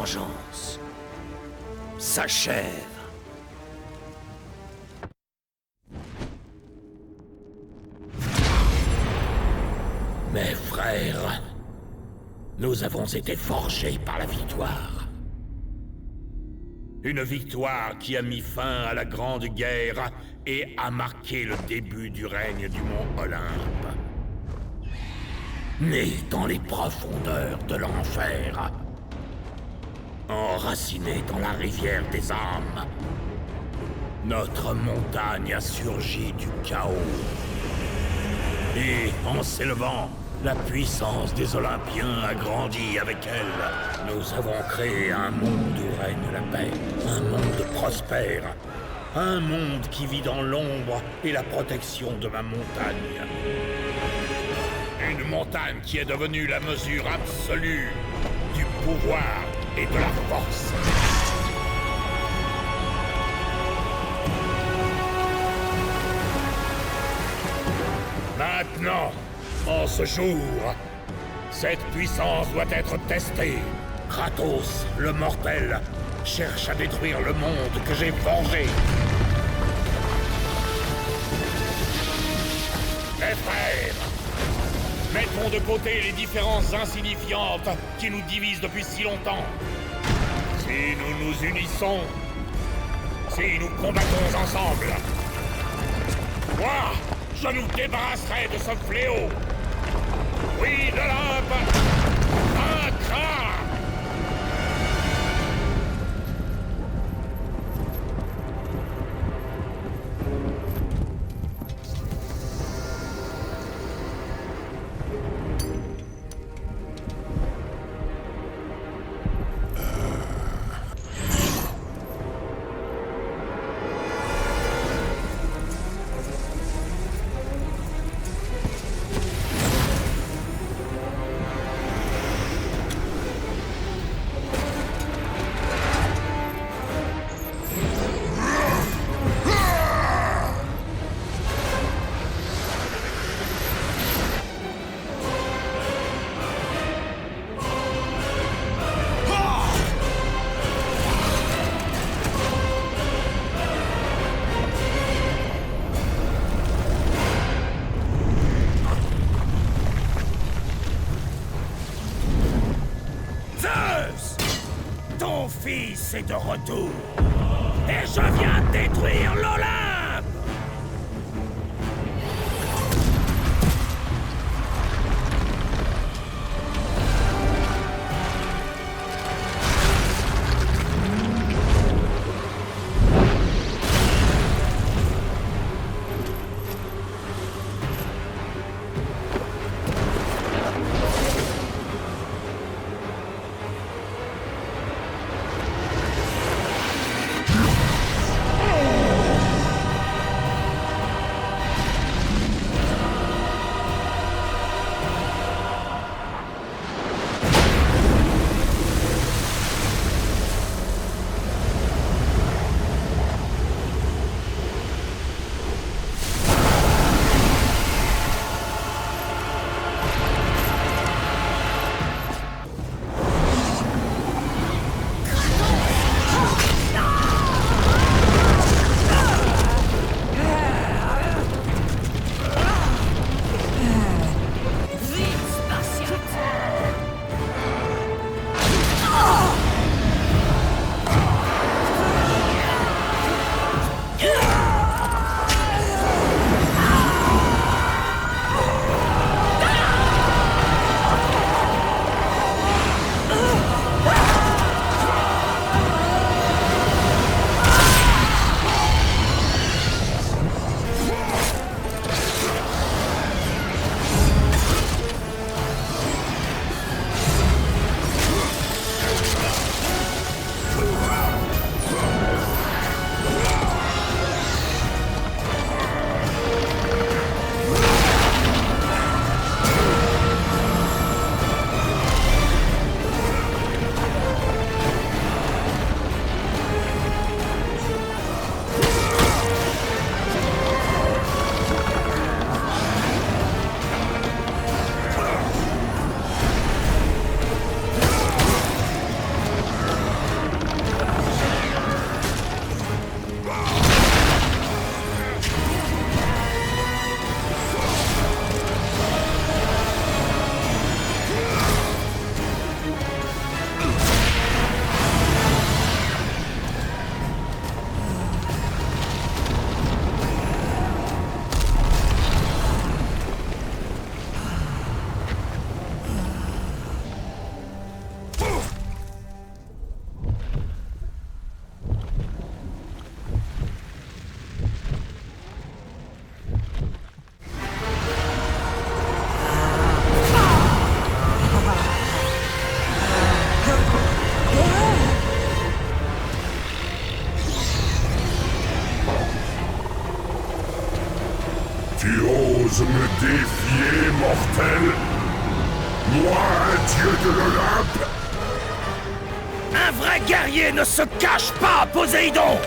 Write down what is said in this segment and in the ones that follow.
vengeance s'achève. Mes frères, nous avons été forgés par la victoire. Une victoire qui a mis fin à la Grande Guerre et a marqué le début du règne du mont Olympe. Né dans les profondeurs de l'enfer, enraciné dans la rivière des âmes, notre montagne a surgi du chaos. Et en s'élevant, la puissance des Olympiens a grandi avec elle. Nous avons créé un monde où règne la paix, un monde prospère, un monde qui vit dans l'ombre et la protection de ma montagne. Une montagne qui est devenue la mesure absolue du pouvoir et de la force. Maintenant, en ce jour, cette puissance doit être testée. Kratos, le mortel, cherche à détruire le monde que j'ai forgé. Mes frères, mettons de côté les différences insignifiantes qui nous divisent depuis si longtemps. Si nous nous unissons, si nous combattons ensemble, moi, je nous débarrasserai de ce fléau. Oui, de l'Olympe vaincra. Ton fils est de retour, et je viens détruire l'Olympe! oses me défier, mortel? Moi, un dieu de l'Olympe? Un vrai guerrier ne se cache pas, Poséidon!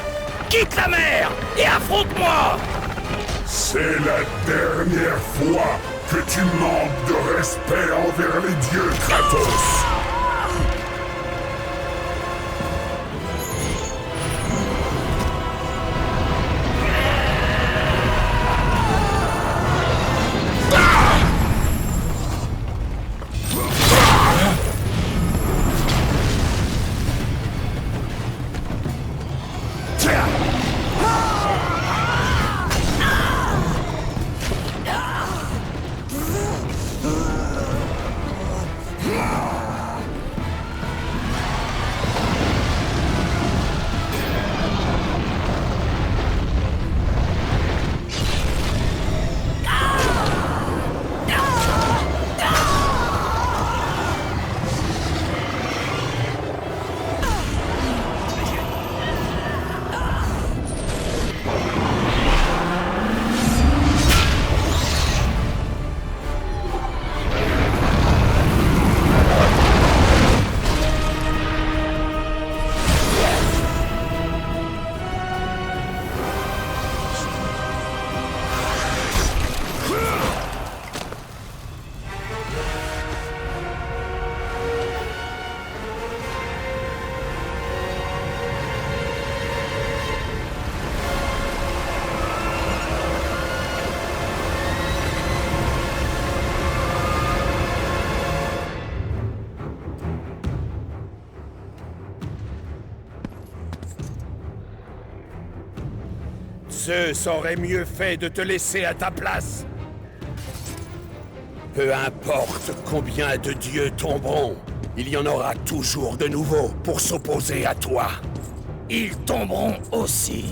Quitte la mer et affronte-moi! C'est la dernière fois que tu manques de respect envers les dieux, Kratos! Zeus aurait mieux fait de te laisser à ta place. Peu importe combien de dieux tomberont, il y en aura toujours de nouveaux pour s'opposer à toi. Ils tomberont aussi.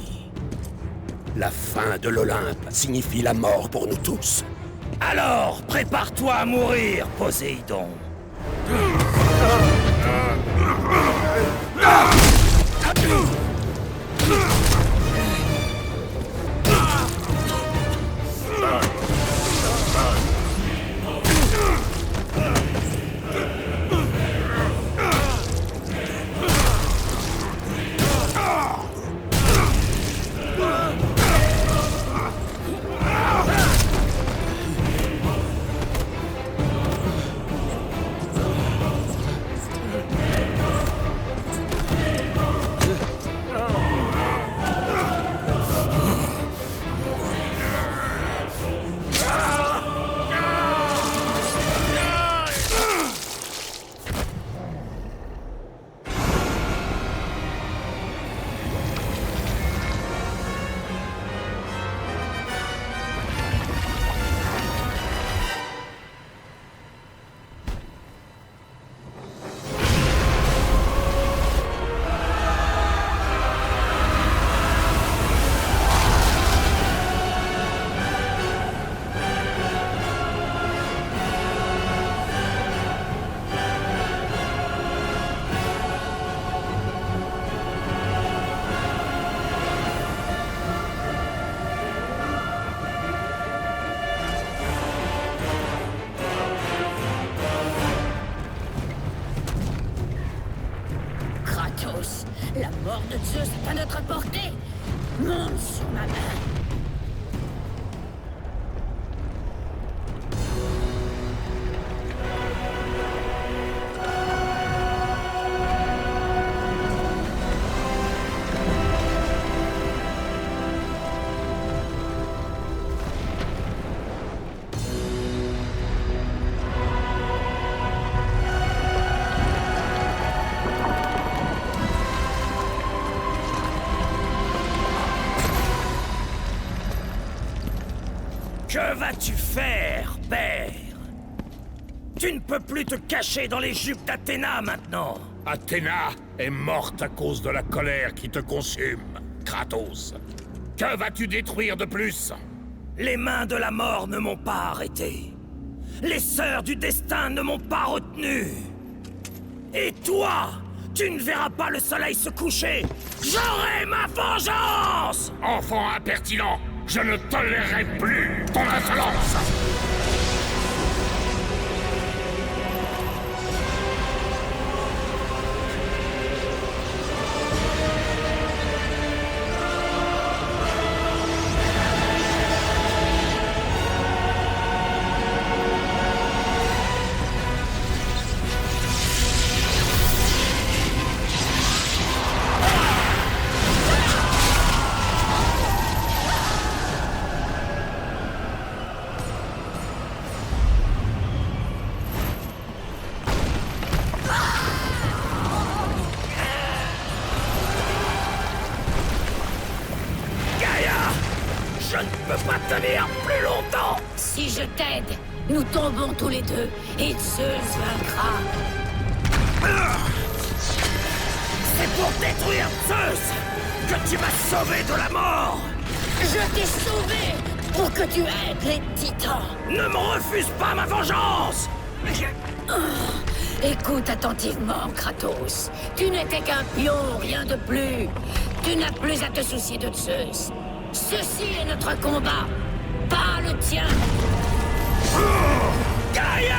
La fin de l'Olympe signifie la mort pour nous tous. Alors, prépare-toi à mourir, Poséidon. La mort de Zeus est à notre portée. Monte sur ma main. Que vas-tu faire, père? Tu ne peux plus te cacher dans les jupes d'Athéna maintenant. Athéna est morte à cause de la colère qui te consume, Kratos. Que vas-tu détruire de plus? Les mains de la mort ne m'ont pas arrêté. Les sœurs du destin ne m'ont pas retenu. Et toi, tu ne verras pas le soleil se coucher. J'aurai ma vengeance! Enfant impertinent! Je ne tolérerai plus ton insolence! Je ne peux pas tenir plus longtemps! Si je t'aide, nous tombons tous les deux et Zeus vaincra. C'est pour détruire Zeus que tu m'as sauvé de la mort! Je t'ai sauvé pour que tu aides les titans. Ne me refuse pas ma vengeance! Écoute attentivement, Kratos. Tu n'étais qu'un pion, rien de plus. Tu n'as plus à te soucier de Zeus. Ceci est notre combat, pas le tien. Gaïa!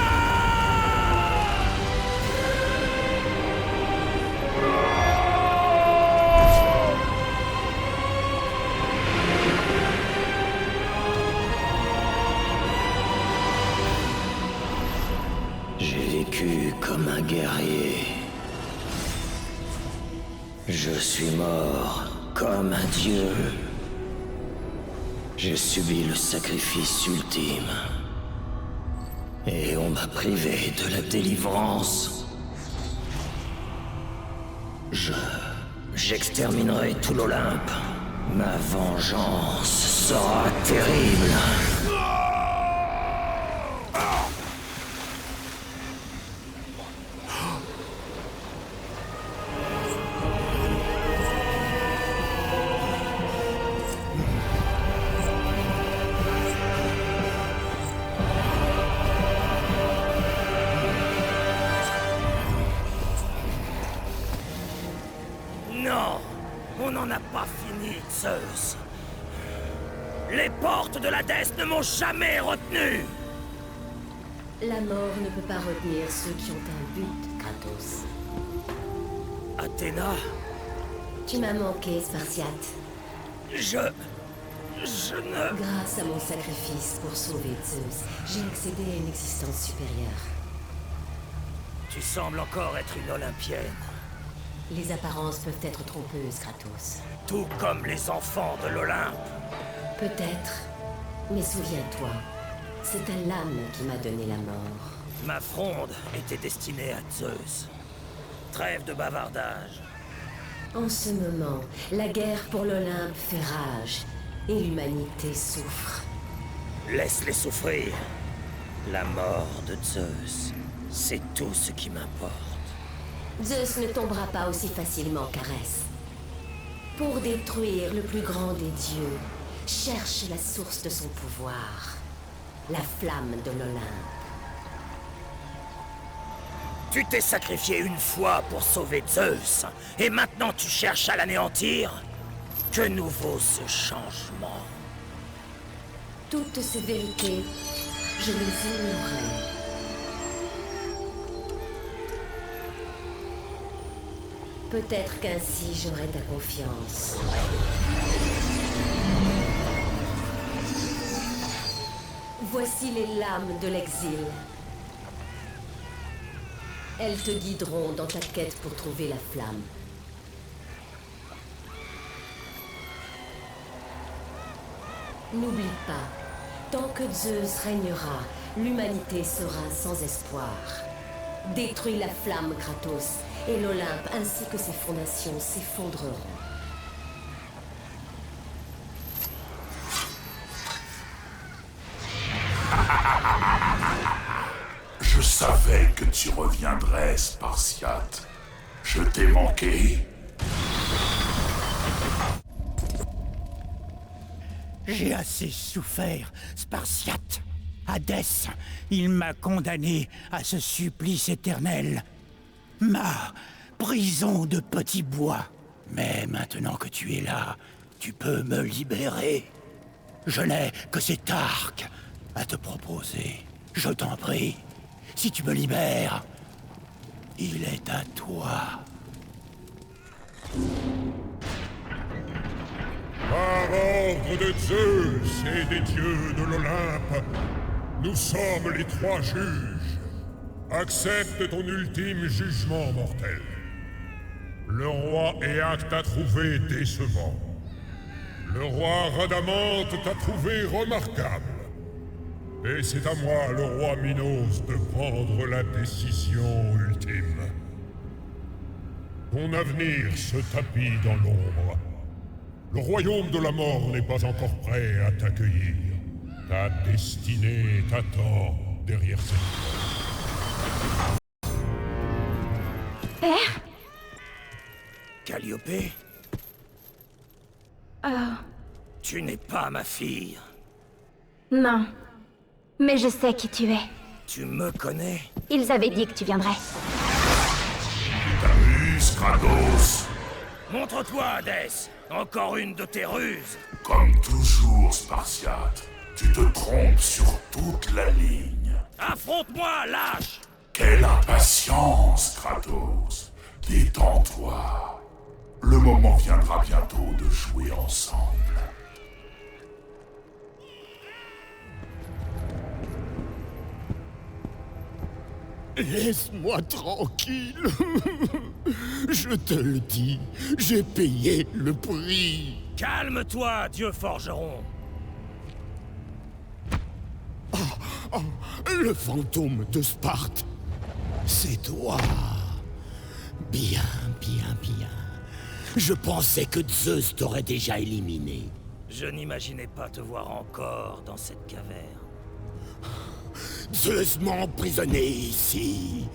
J'ai vécu comme un guerrier. Je suis mort comme un dieu. J'ai subi le sacrifice ultime. Et on m'a privé de la délivrance. J'exterminerai tout l'Olympe. Ma vengeance sera terrible. Non, on n'en a pas fini, Zeus. Les portes de l'Hadès ne m'ont jamais retenu. La mort ne peut pas retenir ceux qui ont un but, Kratos. Athéna, Tu m'as manqué, Spartiate. je ne... Grâce à mon sacrifice pour sauver Zeus, j'ai accédé à une existence supérieure. Tu sembles encore être une Olympienne. Les apparences peuvent être trompeuses, Kratos. Tout comme les enfants de l'Olympe. Peut-être, mais souviens-toi, c'est ta lame qui m'a donné la mort. Ma fronde était destinée à Zeus. Trêve de bavardage. En ce moment, la guerre pour l'Olympe fait rage, et l'humanité souffre. Laisse-les souffrir. La mort de Zeus, c'est tout ce qui m'importe. Zeus ne tombera pas aussi facilement qu'Arès. Pour détruire le plus grand des dieux, cherche la source de son pouvoir, la flamme de l'Olympe. Tu t'es sacrifié une fois pour sauver Zeus, et maintenant tu cherches à l'anéantir? Que nous vaut ce changement? Toutes ces vérités, je les ignorais. Peut-être qu'ainsi j'aurai ta confiance. Voici les lames de l'exil. Elles te guideront dans ta quête pour trouver la flamme. N'oublie pas, tant que Zeus régnera, l'humanité sera sans espoir. Détruis la flamme, Kratos, et l'Olympe ainsi que ses fondations s'effondreront. Je savais que tu reviendrais, Spartiate. Je t'ai manqué. J'ai assez souffert, Spartiate. Hadès, il m'a condamné à ce supplice éternel. Ma prison de petits bois. Mais maintenant que tu es là, tu peux me libérer. Je n'ai que cet arc à te proposer. Je t'en prie, si tu me libères, il est à toi. Par ordre de Zeus et des dieux de l'Olympe, nous sommes les trois juges. Accepte ton ultime jugement mortel. Le roi Éac t'a trouvé décevant. Le roi Rhadamante t'a trouvé remarquable. Et c'est à moi, le roi Minos, de prendre la décision ultime. Ton avenir se tapit dans l'ombre. Le royaume de la mort n'est pas encore prêt à t'accueillir. Ta destinée t'attend derrière cette porte. Père? Calliope? Oh, Tu n'es pas ma fille. non. Mais je sais qui tu es. Tu me connais? Ils avaient dit que tu viendrais. T'as vu, Kratos? Montre-toi, Hadès! Encore une de tes ruses! Comme toujours, Spartiate, tu te trompes sur toute la ligne. Affronte-moi, lâche! Quelle impatience, Kratos! Détends-toi. Le moment viendra bientôt de jouer ensemble. Laisse-moi tranquille. Je te le dis, j'ai payé le prix. Calme-toi, dieu forgeron! Le fantôme de Sparte, c'est toi. Bien, bien, bien. Je pensais que Zeus t'aurait déjà éliminé. Je n'imaginais pas te voir encore dans cette caverne. Zeus m'a emprisonné ici.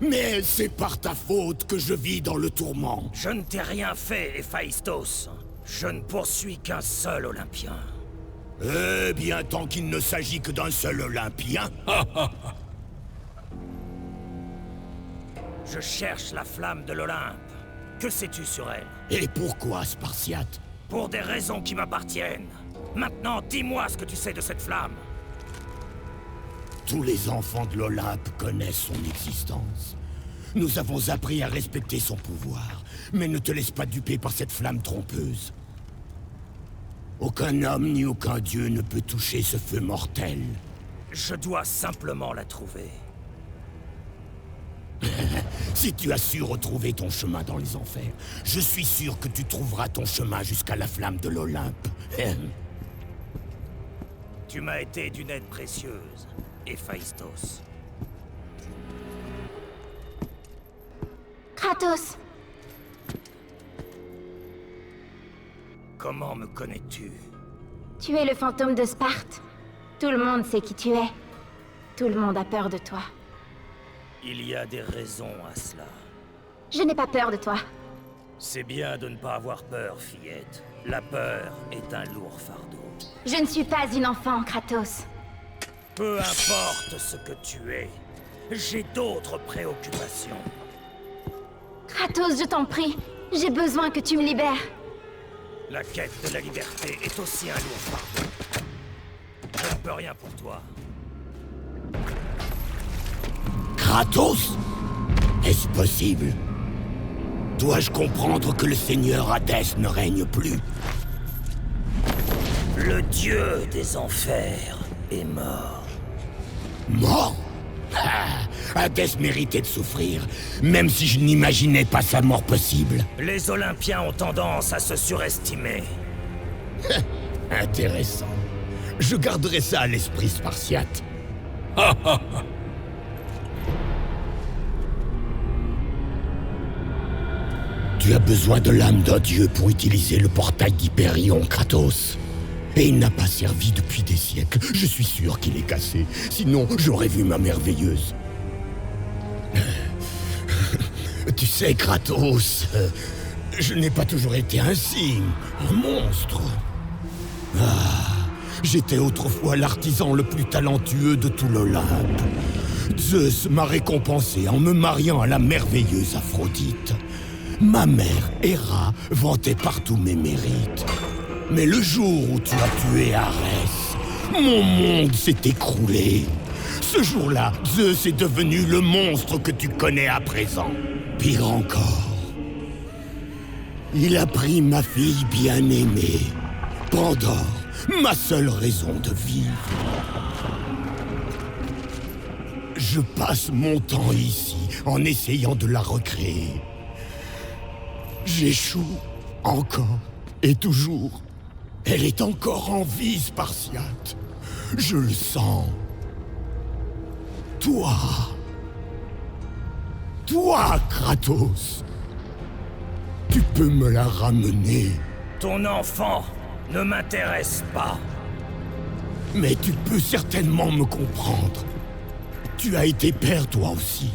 Mais c'est par ta faute que je vis dans le tourment. Je ne t'ai rien fait, Héphaïstos. Je ne poursuis qu'un seul Olympien. Eh bien, tant qu'il ne s'agit que d'un seul Olympien. Je cherche la flamme de l'Olympe. Que sais-tu sur elle? Et pourquoi, Spartiate? Pour des raisons qui m'appartiennent. Maintenant, dis-moi ce que tu sais de cette flamme. Tous les enfants de l'Olympe connaissent son existence. Nous avons appris à respecter son pouvoir, mais ne te laisse pas duper par cette flamme trompeuse. Aucun homme ni aucun dieu ne peut toucher ce feu mortel. Je dois simplement la trouver. Si tu as su retrouver ton chemin dans les enfers, je suis sûr que tu trouveras ton chemin jusqu'à la flamme de l'Olympe. Tu m'as été d'une aide précieuse, Héphaïstos. Kratos! Comment me connais-tu? Tu es le fantôme de Sparte. Tout le monde sait qui tu es. Tout le monde a peur de toi. Il y a des raisons à cela. Je n'ai pas peur de toi. C'est bien de ne pas avoir peur, fillette. La peur est un lourd fardeau. Je ne suis pas une enfant, Kratos. Peu importe ce que tu es, j'ai d'autres préoccupations. Kratos, je t'en prie. J'ai besoin que tu me libères. La quête de la liberté est aussi un lourd fardeau. Je ne peux rien pour toi. Kratos? Est-ce possible? Dois-je comprendre que le seigneur Hadès ne règne plus? Le dieu des enfers est mort. Mort? Ah, Hadès méritait de souffrir, même si je n'imaginais pas sa mort possible. Les Olympiens ont tendance à se surestimer. Intéressant. Je garderai ça à l'esprit, Spartiate. Tu as besoin de l'âme d'un dieu pour utiliser le portail d'Hyperion, Kratos. Et il n'a pas servi depuis des siècles. Je suis sûr qu'il est cassé. Sinon, j'aurais vu ma merveilleuse. Tu sais, Kratos, je n'ai pas toujours été ainsi. Un monstre. J'étais autrefois l'artisan le plus talentueux de tout l'Olympe. Zeus m'a récompensé en me mariant à la merveilleuse Aphrodite. Ma mère, Héra, vantait partout mes mérites. Mais le jour où tu as tué Arès, mon monde s'est écroulé. Ce jour-là, Zeus est devenu le monstre que tu connais à présent. Pire encore, il a pris ma fille bien-aimée, Pandore, ma seule raison de vivre. Je passe mon temps ici en essayant de la recréer. J'échoue encore et toujours. Elle est encore en vie, Spartiate. Je le sens. Toi, Kratos, tu peux me la ramener. Ton enfant ne m'intéresse pas. Mais tu peux certainement me comprendre. Tu as été père toi aussi.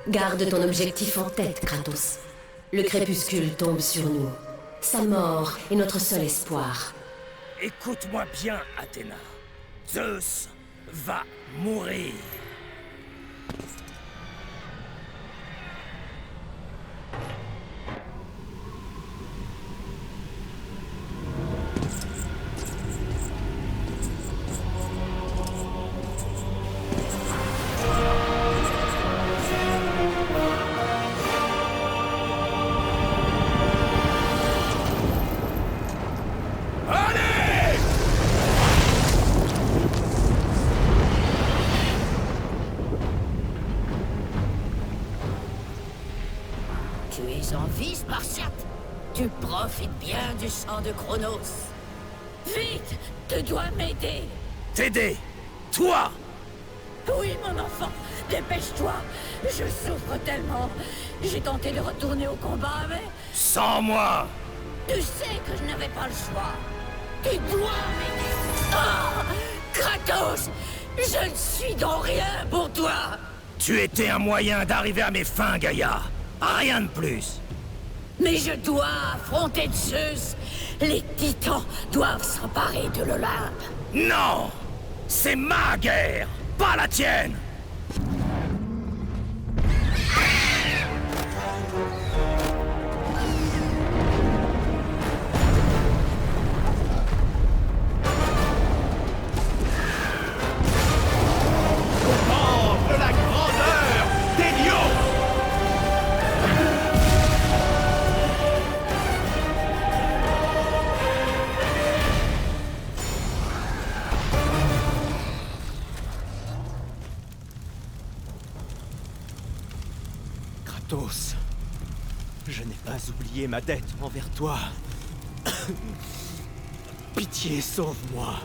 Garde ton objectif en tête, Kratos. Le crépuscule tombe sur nous. Sa mort est notre seul espoir. Écoute-moi bien, Athéna. Zeus va mourir. Tu es en vie, Spartiate. Tu profites bien du sang de Chronos. Vite, tu dois m'aider. T'aider? Toi? Oui, mon enfant, dépêche-toi. Je souffre tellement. J'ai tenté de retourner au combat, mais Sans moi! tu sais que je n'avais pas le choix. Tu dois m'aider. Oh, Kratos, je ne suis donc rien pour toi. Tu étais un moyen d'arriver à mes fins, Gaïa. Rien de plus. Mais je dois affronter Zeus. Les titans doivent s'emparer de l'Olympe. Non! C'est ma guerre, pas la tienne! De la grandeur d'Hélios! Kratos, je n'ai pas oublié ma dette envers toi. Pitié, sauve-moi,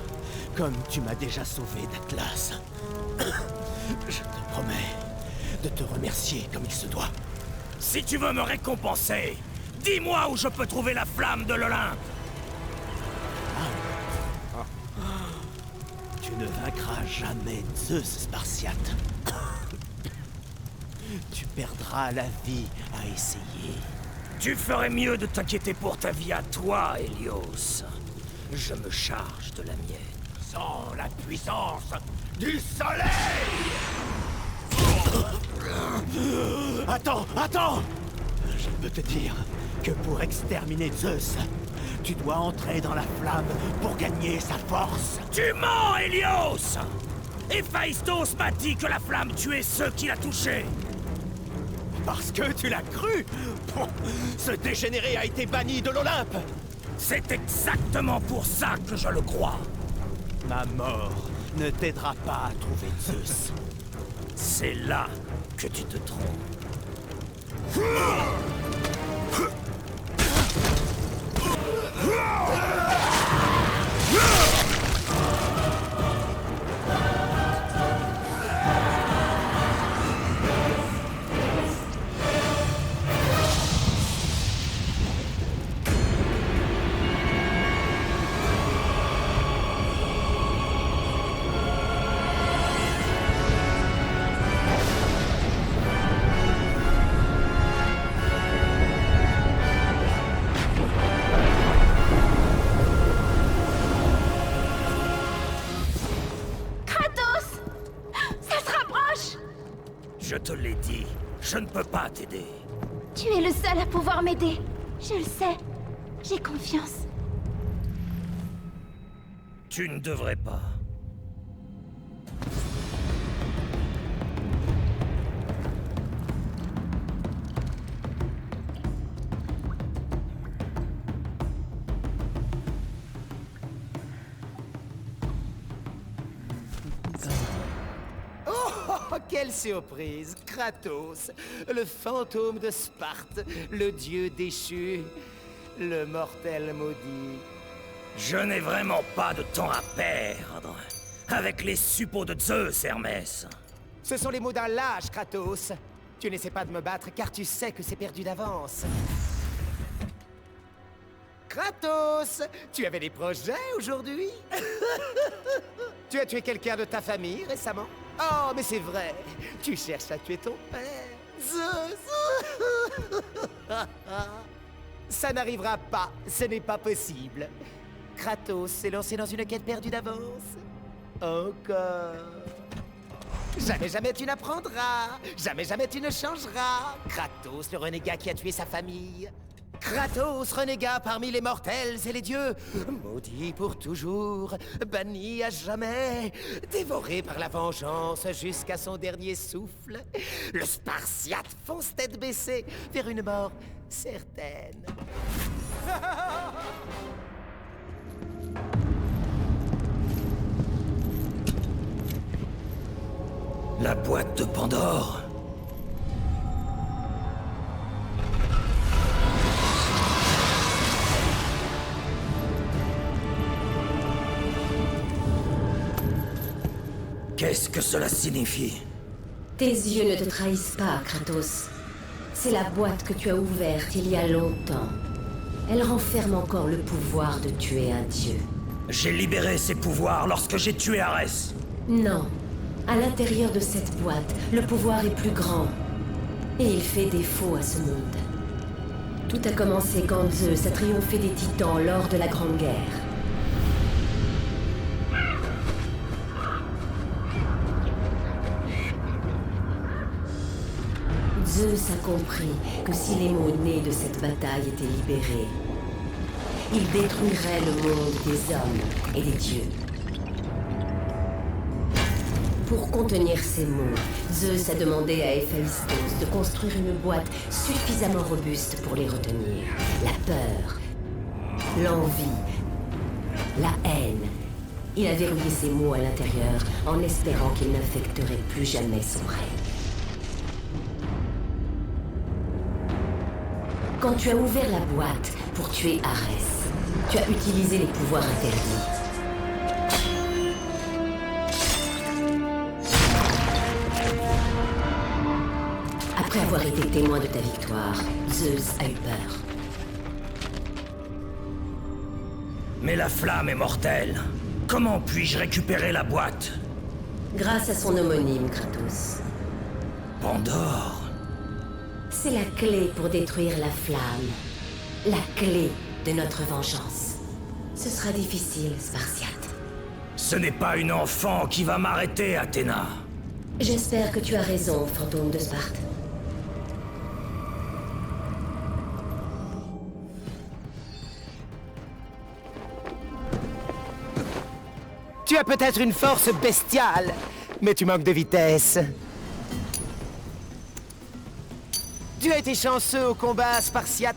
comme tu m'as déjà sauvé d'Atlas. Je te promets de te remercier comme il se doit. Si tu veux me récompenser, dis-moi où je peux trouver la flamme de l'Olympe. Tu ne vaincras jamais Zeus, Spartiate. Tu perdras la vie à essayer. Tu ferais mieux de t'inquiéter pour ta vie à toi, Hélios. Je me charge de la mienne. Sans la puissance du soleil! Attends! Je peux te dire que pour exterminer Zeus, tu dois entrer dans la flamme pour gagner sa force. Tu mens, Hélios! Héphaïstos m'a dit que la flamme tuait ceux qui la touchaient. Parce que tu l'as cru! Ce dégénéré a été banni de l'Olympe! C'est exactement pour ça que je le crois. Ma mort ne t'aidera pas à trouver Zeus. C'est là que tu te trompes. te l'ai dit, je ne peux pas t'aider. Tu es le seul à pouvoir m'aider. Je le sais. J'ai confiance. Tu ne devrais pas. Oh, quelle surprise! Kratos, le fantôme de Sparte, le dieu déchu, le mortel maudit. Je n'ai vraiment pas de temps à perdre avec les suppôts de Zeus, Hermès. Ce sont les mots d'un lâche, Kratos. Tu n'essaies pas de me battre car tu sais que c'est perdu d'avance. Kratos, tu avais des projets aujourd'hui? Tu as tué quelqu'un de ta famille récemment? Oh, mais c'est vrai, tu cherches à tuer ton père. Zeus. Ça n'arrivera pas, ce n'est pas possible. Kratos s'est lancé dans une quête perdue d'avance. Encore. Jamais tu n'apprendras. Jamais tu ne changeras. Kratos, le renégat qui a tué sa famille. Kratos, renégat parmi les mortels et les dieux. Maudit pour toujours, banni à jamais, dévoré par la vengeance jusqu'à son dernier souffle. Le Spartiate fonce tête baissée vers une mort certaine. La boîte de Pandore. Qu'est-ce que cela signifie? Tes yeux ne te trahissent pas, Kratos. C'est la boîte que tu as ouverte il y a longtemps. Elle renferme encore le pouvoir de tuer un dieu. J'ai libéré ses pouvoirs lorsque j'ai tué Arès. Non. À l'intérieur de cette boîte, le pouvoir est plus grand. Et il fait défaut à ce monde. Tout a commencé quand Zeus a triomphé des Titans lors de la Grande Guerre. Zeus a compris que si les mots nés de cette bataille étaient libérés, il détruirait le monde des hommes et des dieux. Pour contenir ces mots, Zeus a demandé à Héphaïstos de construire une boîte suffisamment robuste pour les retenir. La peur, l'envie, la haine. Il a verrouillé ces mots à l'intérieur en espérant qu'ils n'affecteraient plus jamais son règne. Quand tu as ouvert la boîte pour tuer Arès, tu as utilisé les pouvoirs interdits. Après avoir été témoin de ta victoire, Zeus a eu peur. Mais la flamme est mortelle. Comment puis-je récupérer la boîte? Grâce à son homonyme, Kratos. Pandore. C'est la clé pour détruire la flamme. La clé de notre vengeance. Ce sera difficile, Spartiate. Ce n'est pas une enfant qui va m'arrêter, Athéna. J'espère que tu as raison, fantôme de Sparte. Tu as peut-être une force bestiale, mais tu manques de vitesse. Tu as été chanceux au combat, Spartiate,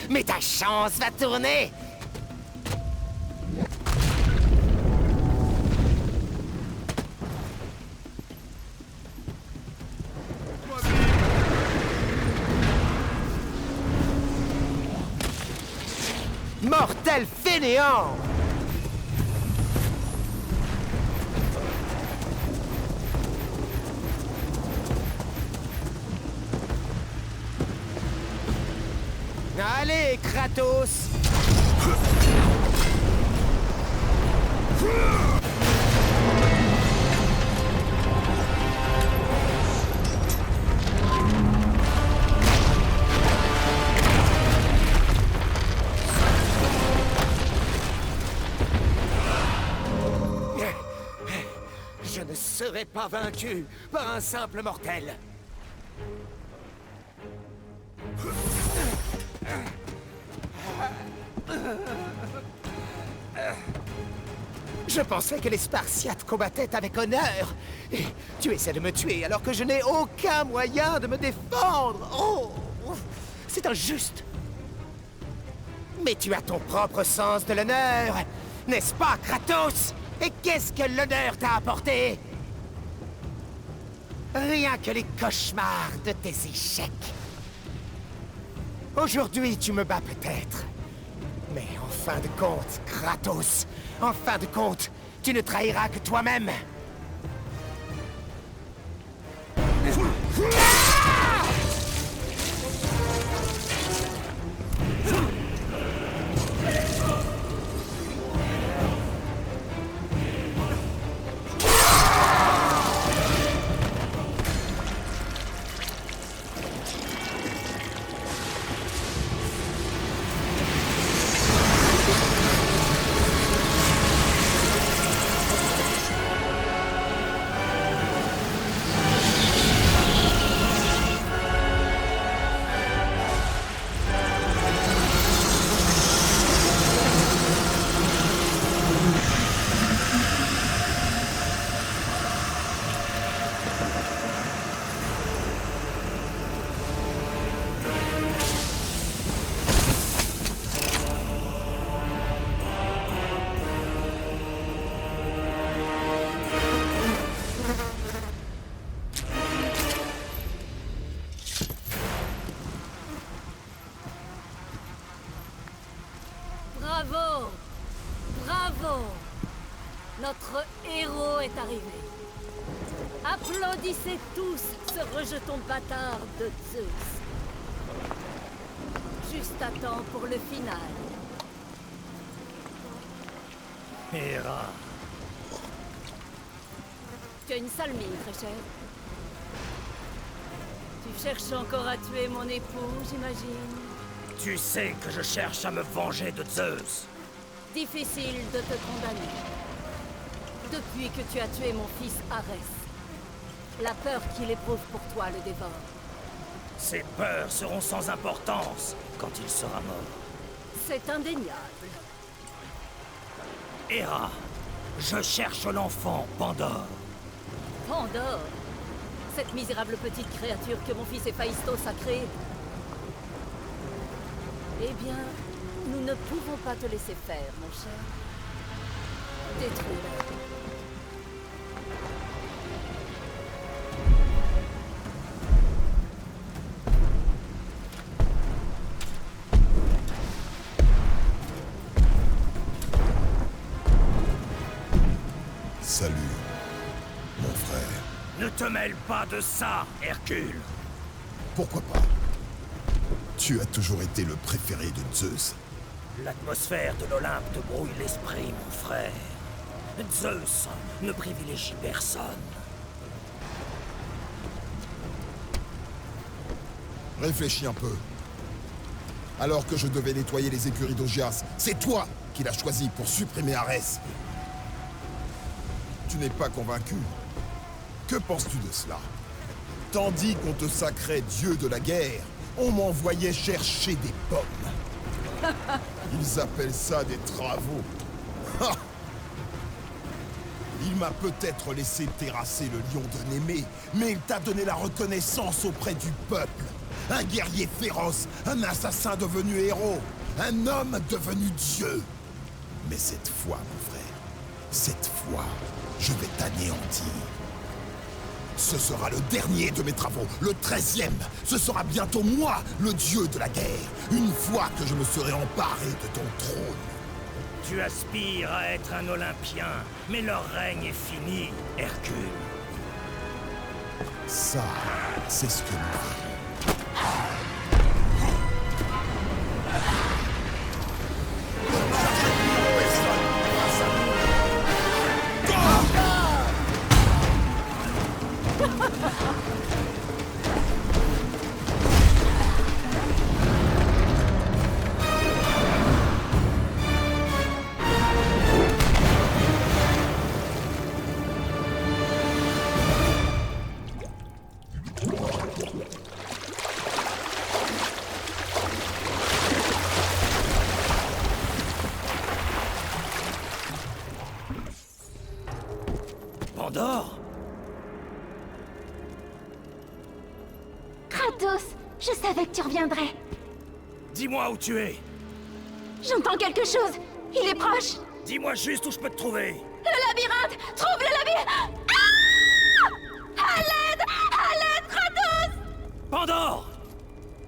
mais ta chance va tourner. Mortel fainéant! Allez, Kratos! Je ne serai pas vaincu par un simple mortel. Je pensais que les Spartiates combattaient avec honneur. Et tu essaies de me tuer alors que je n'ai aucun moyen de me défendre. Oh, c'est injuste. Mais tu as ton propre sens de l'honneur, n'est-ce pas, Kratos? Et qu'est-ce que l'honneur t'a apporté? Rien que les cauchemars de tes échecs. Aujourd'hui, tu me bats peut-être. Mais en fin de compte, Kratos, en fin de compte, tu ne trahiras que toi-même. Bravo! Bravo! Notre héros est arrivé. Applaudissez tous ce rejeton bâtard de Zeus. Juste à temps pour le final. Héra. Tu as une sale mine, très cher. Tu cherches encore à tuer mon époux, j'imagine. Tu sais que je cherche à me venger de Zeus. Difficile de te condamner. Depuis que tu as tué mon fils Arès, la peur qu'il éprouve pour toi le dévore. Ces peurs seront sans importance quand il sera mort. C'est indéniable. Héra, je cherche l'enfant Pandore. Pandore? Cette misérable petite créature que mon fils Héphaïstos a créée. Eh bien, nous ne pouvons pas te laisser faire, mon cher. Détruis-la. Salut, mon frère. Ne te mêle pas de ça, Hercule. Pourquoi pas? Tu as toujours été le préféré de Zeus. L'atmosphère de l'Olympe te brouille l'esprit, mon frère. Zeus ne privilégie personne. Réfléchis un peu. Alors que je devais nettoyer les écuries d'Augias, c'est toi qui l'as choisi pour supprimer Arès. Tu n'es pas convaincu. Que penses-tu de cela? Tandis qu'on te sacrait dieu de la guerre, on m'envoyait chercher des pommes. Ils appellent ça des travaux. Ha! Il m'a peut-être laissé terrasser le lion de Némée, mais il t'a donné la reconnaissance auprès du peuple. Un guerrier féroce, un assassin devenu héros, un homme devenu dieu. Mais cette fois, mon frère, cette fois, je vais t'anéantir. Ce sera le dernier de mes travaux, le 13e. Ce sera bientôt moi, le dieu de la guerre, une fois que je me serai emparé de ton trône. Tu aspires à être un Olympien, mais leur règne est fini, Hercule. Ça, c'est ce que nous verrons. Pandore? Kratos, je savais que tu reviendrais. Dis-moi où tu es. J'entends quelque chose. Il est proche. Dis-moi juste où je peux te trouver. Le labyrinthe! Trouve le labyrinthe! Ah! À l'aide! À l'aide, Kratos! Pandore!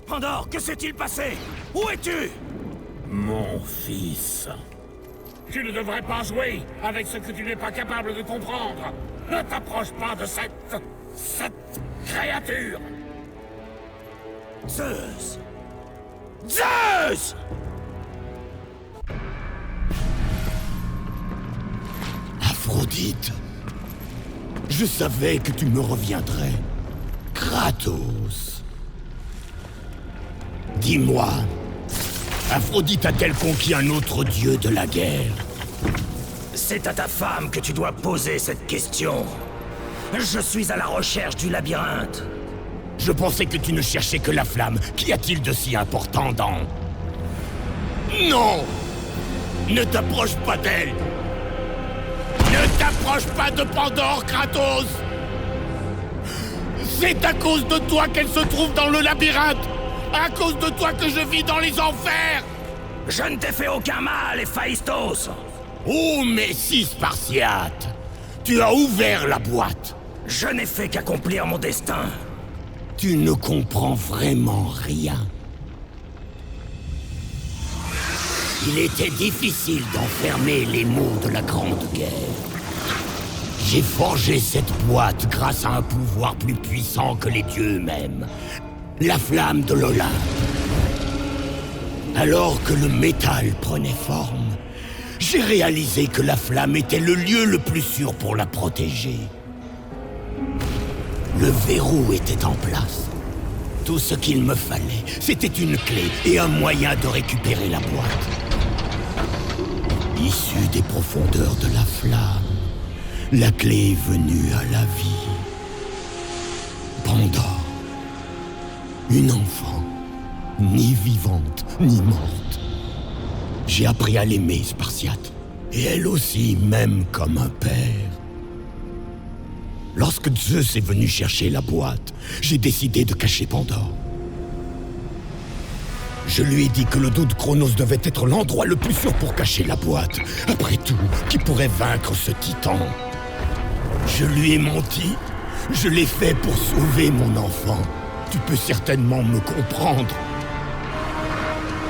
Pandore, que s'est-il passé? Où es-tu? Mon fils... Tu ne devrais pas jouer avec ce que tu n'es pas capable de comprendre. Ne t'approche pas de cette créature. Zeus! Zeus! Aphrodite, je savais que tu me reviendrais. Kratos. Dis-moi, Aphrodite a-t-elle conquis un autre dieu de la guerre? C'est à ta femme que tu dois poser cette question. Je suis à la recherche du labyrinthe. Je pensais que tu ne cherchais que la flamme. Qu'y a-t-il de si important dans... Non! Ne t'approche pas d'elle! Ne t'approche pas de Pandore, Kratos! C'est à cause de toi qu'elle se trouve dans le labyrinthe! À cause de toi que je vis dans les enfers! Je ne t'ai fait aucun mal, Héphaïstos! Oh, mais si, Spartiate! Tu as ouvert la boîte! Je n'ai fait qu'accomplir mon destin. Tu ne comprends vraiment rien. Il était difficile d'enfermer les mots de la Grande Guerre. J'ai forgé cette boîte grâce à un pouvoir plus puissant que les dieux eux-mêmes. La flamme de l'Olympe. Alors que le métal prenait forme, j'ai réalisé que la flamme était le lieu le plus sûr pour la protéger. Le verrou était en place. Tout ce qu'il me fallait, c'était une clé et un moyen de récupérer la boîte. Issue des profondeurs de la flamme, la clé est venue à la vie. Pandore. Une enfant, ni vivante, ni morte. J'ai appris à l'aimer, Spartiate. Et elle aussi m'aime comme un père. Lorsque Zeus est venu chercher la boîte, j'ai décidé de cacher Pandore. Je lui ai dit que le dos de Chronos devait être l'endroit le plus sûr pour cacher la boîte. Après tout, qui pourrait vaincre ce titan? Je lui ai menti. Je l'ai fait pour sauver mon enfant. Tu peux certainement me comprendre.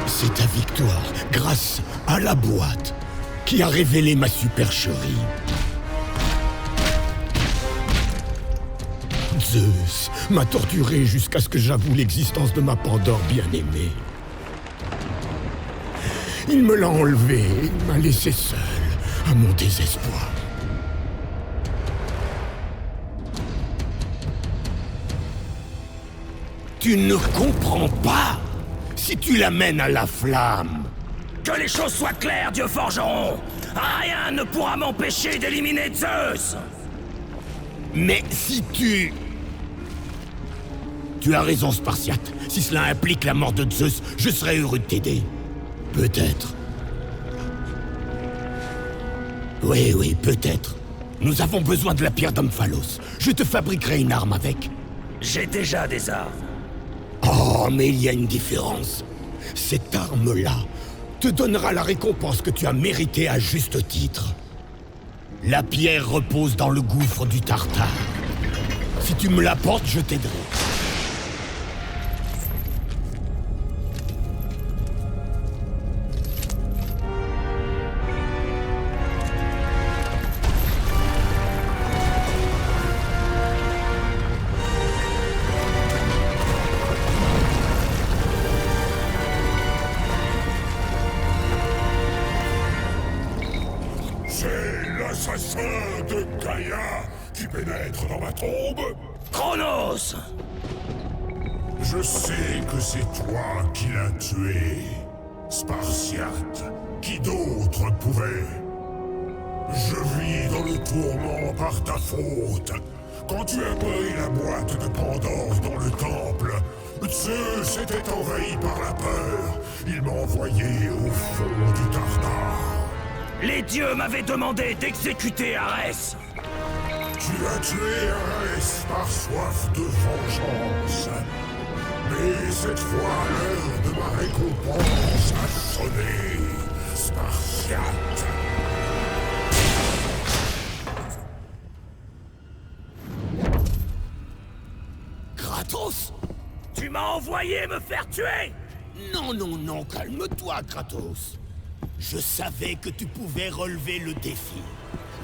C'est ta victoire, grâce à la boîte, qui a révélé ma supercherie. Zeus m'a torturé jusqu'à ce que j'avoue l'existence de ma Pandore bien-aimée. Il me l'a enlevé et il m'a laissé seul, à mon désespoir. Tu ne comprends pas. Si tu l'amènes à la flamme... Que les choses soient claires, dieu forgeron! Rien ne pourra m'empêcher d'éliminer Zeus! Mais si tu... Tu as raison, Spartiate. Si cela implique la mort de Zeus, je serais heureux de t'aider. Peut-être. Oui, peut-être. Nous avons besoin de la pierre d'Omphalos. Je te fabriquerai une arme avec. J'ai déjà des armes. Oh, mais il y a une différence. Cette arme-là te donnera la récompense que tu as méritée à juste titre. La pierre repose dans le gouffre du Tartare. Si tu me l'apportes, je t'aiderai. L'assassin de Gaïa qui pénètre dans ma tombe? Chronos! Je sais que c'est toi qui l'as tué, Spartiate. Qui d'autre pourrait? Je vis dans le tourment par ta faute. Quand tu as pris la boîte de Pandore dans le temple, Zeus était envahi par la peur. Il m'a envoyé au fond du Tartare. Les dieux m'avaient demandé d'exécuter Arès. Tu as tué un S par soif de vengeance. Mais cette fois, l'heure de ma récompense a sonné, Spartiate. Kratos! Tu m'as envoyé me faire tuer! Non, non, non, calme-toi, Kratos. Je savais que tu pouvais relever le défi.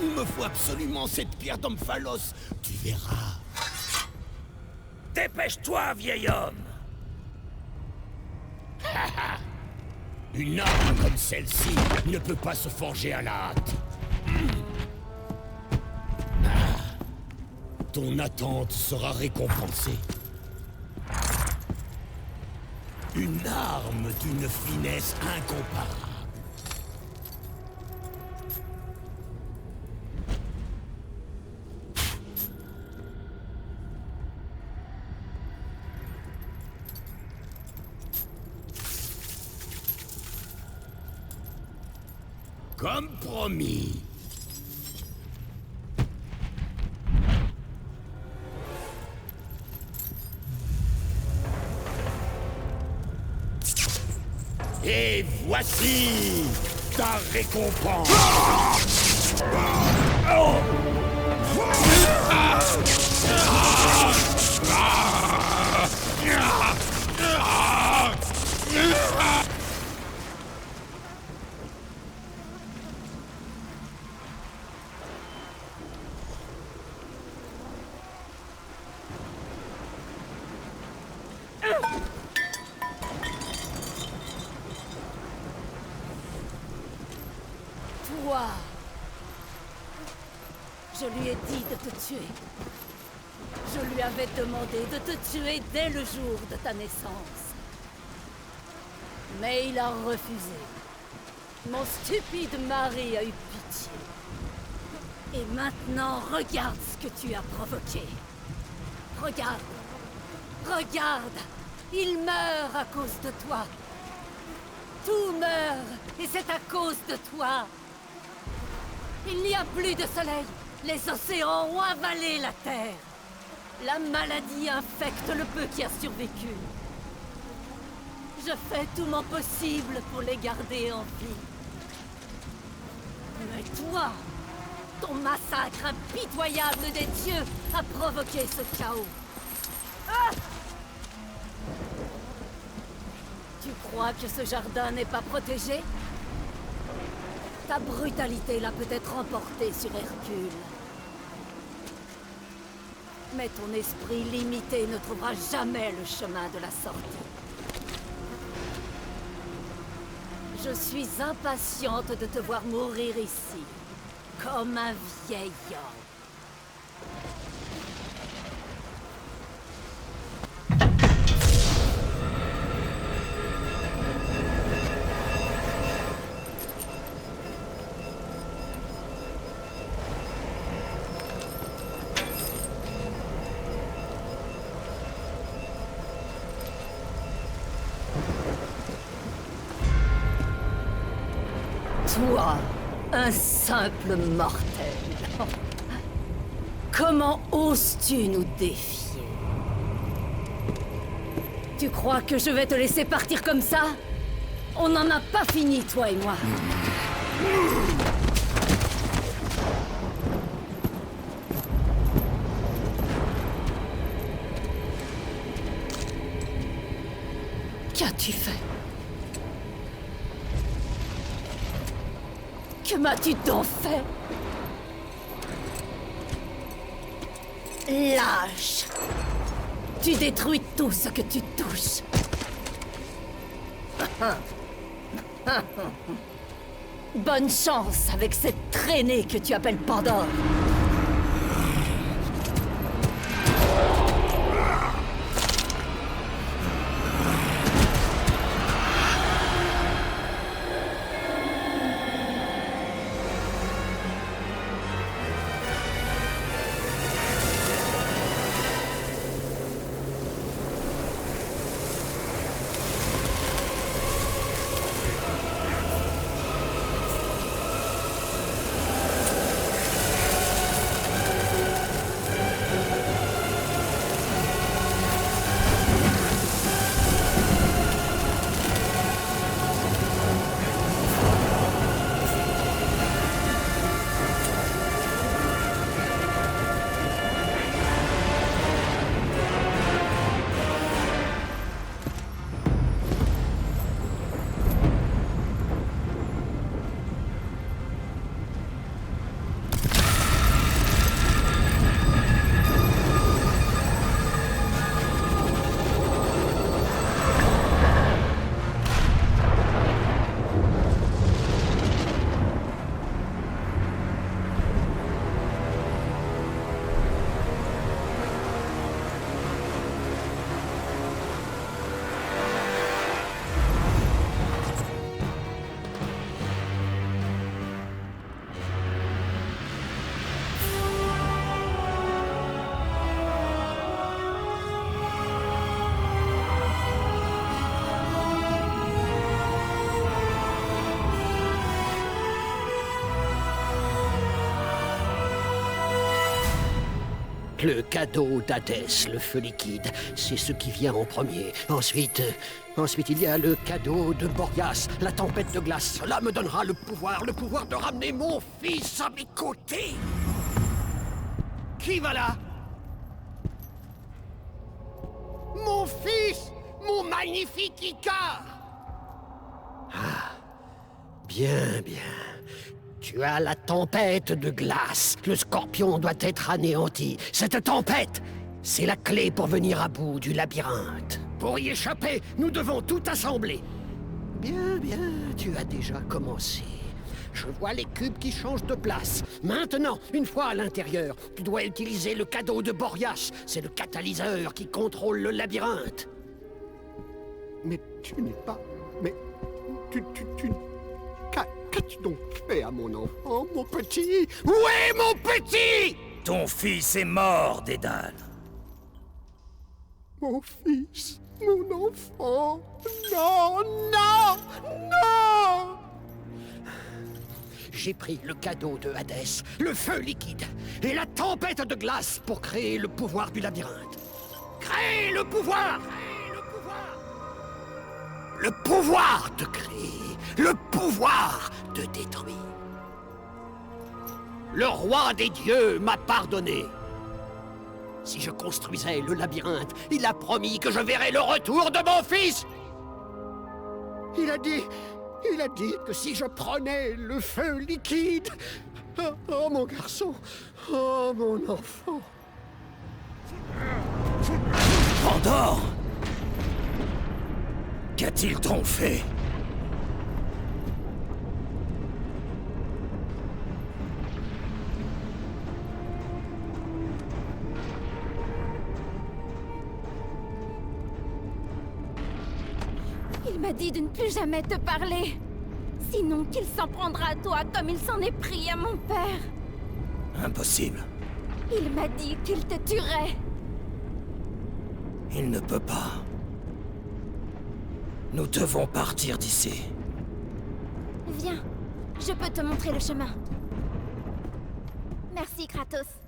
Il me faut absolument cette pierre d'Omphalos. Tu verras. Dépêche-toi, vieil homme! Une arme comme celle-ci ne peut pas se forger à la hâte. Ton attente sera récompensée. Une arme d'une finesse incomparable. Comme promis. Et voici ta récompense. Toi! Je lui ai dit de te tuer. Je lui avais demandé de te tuer dès le jour de ta naissance. Mais il a refusé. Mon stupide mari a eu pitié. Et maintenant, regarde ce que tu as provoqué. Regarde. Regarde. Il meurt à cause de toi. Tout meurt, et c'est à cause de toi. Il n'y a plus de soleil. Les océans ont avalé la terre. La maladie infecte le peu qui a survécu. Je fais tout mon possible pour les garder en vie. Mais toi, ton massacre impitoyable des dieux a provoqué ce chaos. Ah! Tu crois que ce jardin n'est pas protégé? Ta brutalité l'a peut-être emporté sur Hercule. Mais ton esprit limité ne trouvera jamais le chemin de la sortie. Je suis impatiente de te voir mourir ici, comme un vieil homme. Toi, un simple mortel. Comment oses-tu nous défier? Tu crois que je vais te laisser partir comme ça? On n'en a pas fini, toi et moi. Qu'as-tu fait? Que m'as-tu donc fait? Lâche! Tu détruis tout ce que tu touches. Bonne chance avec cette traînée que tu appelles Pandore. Le cadeau d'Hadès, le feu liquide, c'est ce qui vient en premier. Ensuite, il y a le cadeau de Boreas, la tempête de glace. Cela me donnera le pouvoir de ramener mon fils à mes côtés. Qui va là? Mon fils! Mon magnifique Icar! Ah, bien, bien. Tu as la tempête de glace. Le scorpion doit être anéanti. Cette tempête, c'est la clé pour venir à bout du labyrinthe. Pour y échapper, nous devons tout assembler. Bien, bien, tu as déjà commencé. Je vois les cubes qui changent de place. Maintenant, une fois à l'intérieur, tu dois utiliser le cadeau de Boreas. C'est le catalyseur qui contrôle le labyrinthe. Mais tu n'es pas... Mais... Qu'as-tu donc fait à mon enfant, mon petit? Où est mon petit? Ton fils est mort, Dédale. Mon fils, mon enfant... Non, non, non! J'ai pris le cadeau de Hadès, le feu liquide et la tempête de glace pour créer le pouvoir du labyrinthe. Créer le pouvoir! Le pouvoir de créer, le pouvoir de détruire. Le roi des dieux m'a pardonné. Si je construisais le labyrinthe, il a promis que je verrais le retour de mon fils. Il a dit que si je prenais le feu liquide... Oh, mon garçon, oh, mon enfant. Pandore! Qu'a-t-il donc fait? Il m'a dit de ne plus jamais te parler. Sinon qu'il s'en prendra à toi comme il s'en est pris à mon père. Impossible. Il m'a dit qu'il te tuerait. Il ne peut pas. Nous devons partir d'ici. Viens, je peux te montrer le chemin. Merci, Kratos.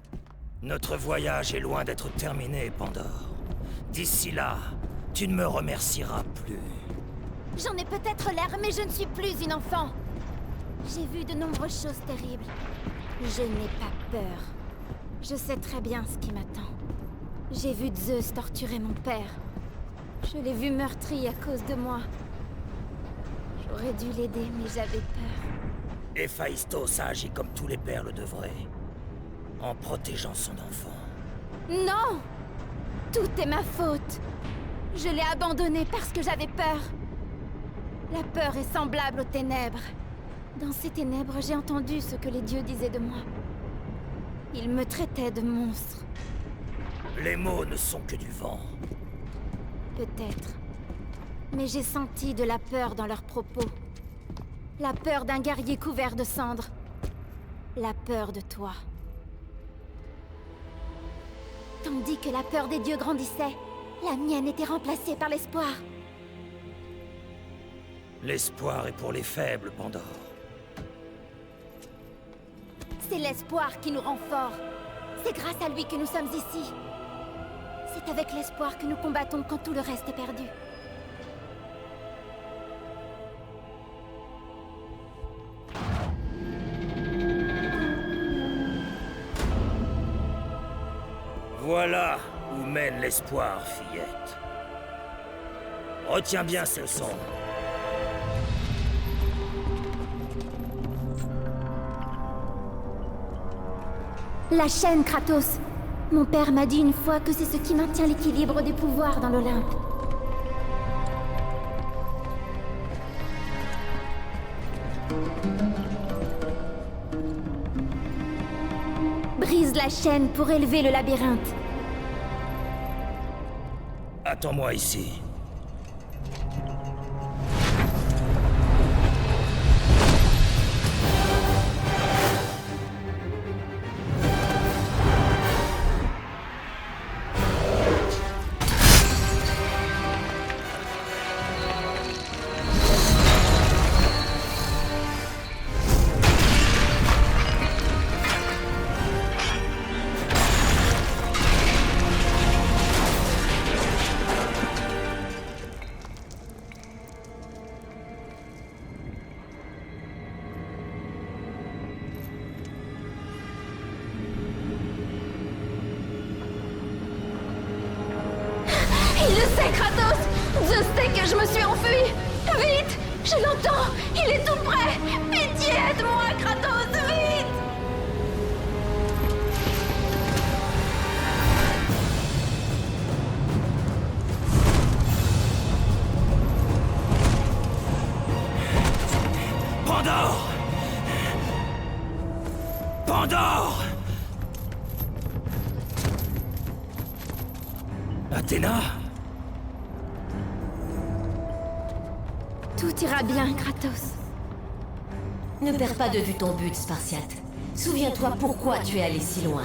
Notre voyage est loin d'être terminé, Pandore. D'ici là, tu ne me remercieras plus. J'en ai peut-être l'air, mais je ne suis plus une enfant. J'ai vu de nombreuses choses terribles. Je n'ai pas peur. Je sais très bien ce qui m'attend. J'ai vu Zeus torturer mon père. Je l'ai vu meurtri à cause de moi. J'aurais dû l'aider, mais j'avais peur. Héphaïstos a agi comme tous les pères le devraient. En protégeant son enfant. Non! Tout est ma faute. Je l'ai abandonné parce que j'avais peur. La peur est semblable aux ténèbres. Dans ces ténèbres, j'ai entendu ce que les dieux disaient de moi. Ils me traitaient de monstre. Les mots ne sont que du vent. Peut-être. Mais j'ai senti de la peur dans leurs propos. La peur d'un guerrier couvert de cendres. La peur de toi. Tandis que la peur des dieux grandissait, la mienne était remplacée par l'espoir. L'espoir est pour les faibles, Pandore. C'est l'espoir qui nous rend forts. C'est grâce à lui que nous sommes ici. C'est avec l'espoir que nous combattons quand tout le reste est perdu. Voilà où mène l'espoir, fillette. Retiens bien ce son. La chaîne, Kratos. Mon père m'a dit une fois que c'est ce qui maintient l'équilibre des pouvoirs dans l'Olympe. Brise la chaîne pour élever le labyrinthe. Attends-moi ici. plaît, Kratos! Zeus sait que je me suis enfuie! Vite! Je l'entends! Il est tout près! Pitié, aide-moi, Kratos! Vite! Pandore! Pandore! Athéna? Tout ira bien, Kratos. Ne perds pas de vue ton but, Spartiate. Souviens-toi pourquoi tu es allé si loin.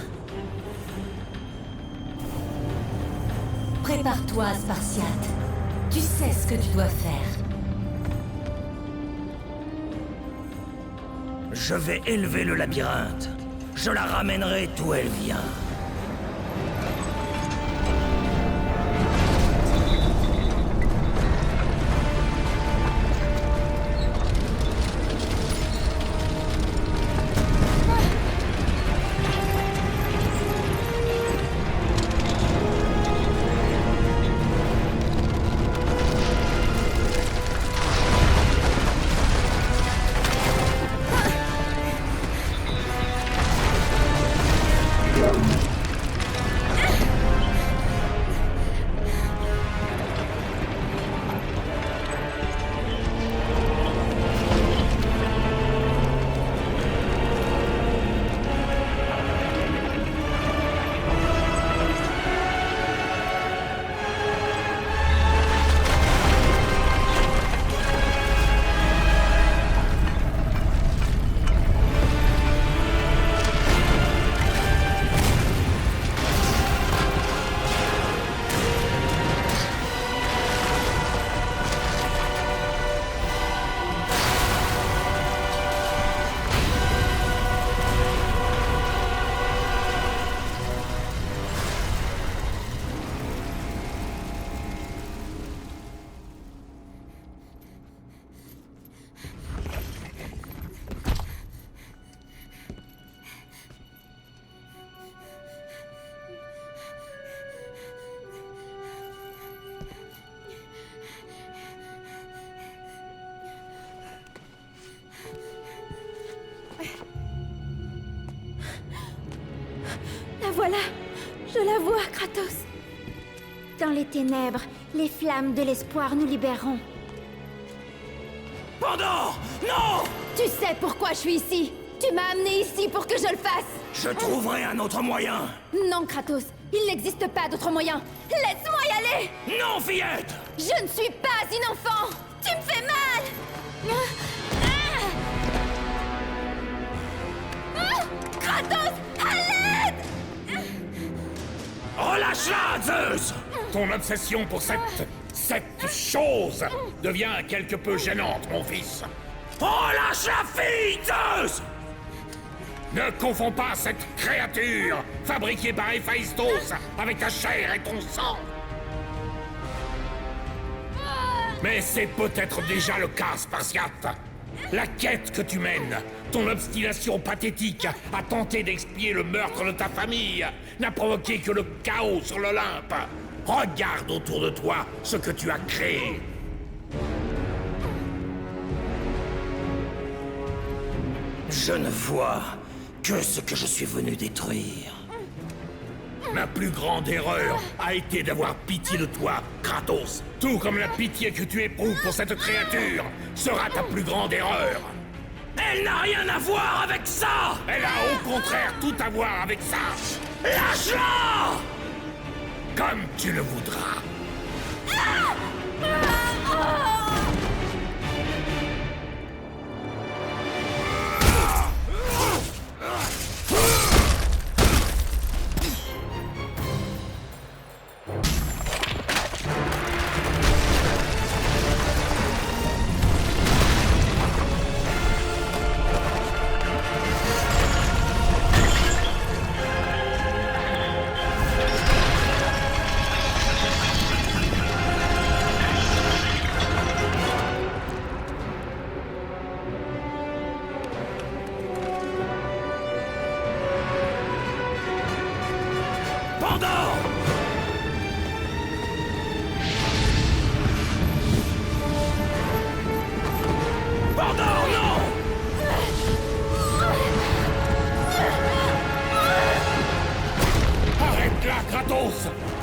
Prépare-toi, Spartiate. Tu sais ce que tu dois faire. Je vais élever le labyrinthe. Je la ramènerai d'où elle vient. Voilà, je la vois, Kratos. Dans les ténèbres, les flammes de l'espoir nous libéreront. Pandore! Non! Tu sais pourquoi je suis ici. Tu m'as amené ici pour que je le fasse. Je trouverai un autre moyen. Non, Kratos, il n'existe pas d'autre moyen. Laisse-moi y aller. Non, fillette! Je ne suis pas une enfant. Tu me fais mal. Kratos, à l'aide! Relâche-la, Zeus! Ton obsession pour cette chose devient quelque peu gênante, mon fils. Relâche la fille, Zeus! Ne confonds pas cette créature fabriquée par Héphaïstos avec ta chair et ton sang. Mais c'est peut-être déjà le cas, Spartiate. La quête que tu mènes, ton obstination pathétique à tenter d'expier le meurtre de ta famille, n'a provoqué que le chaos sur l'Olympe. Regarde autour de toi ce que tu as créé. Je ne vois que ce que je suis venu détruire. Ma plus grande erreur a été d'avoir pitié de toi, Kratos. Tout comme la pitié que tu éprouves pour cette créature sera ta plus grande erreur. Elle n'a rien à voir avec ça! Elle a au contraire tout à voir avec ça. Lâche-la! Comme tu le voudras.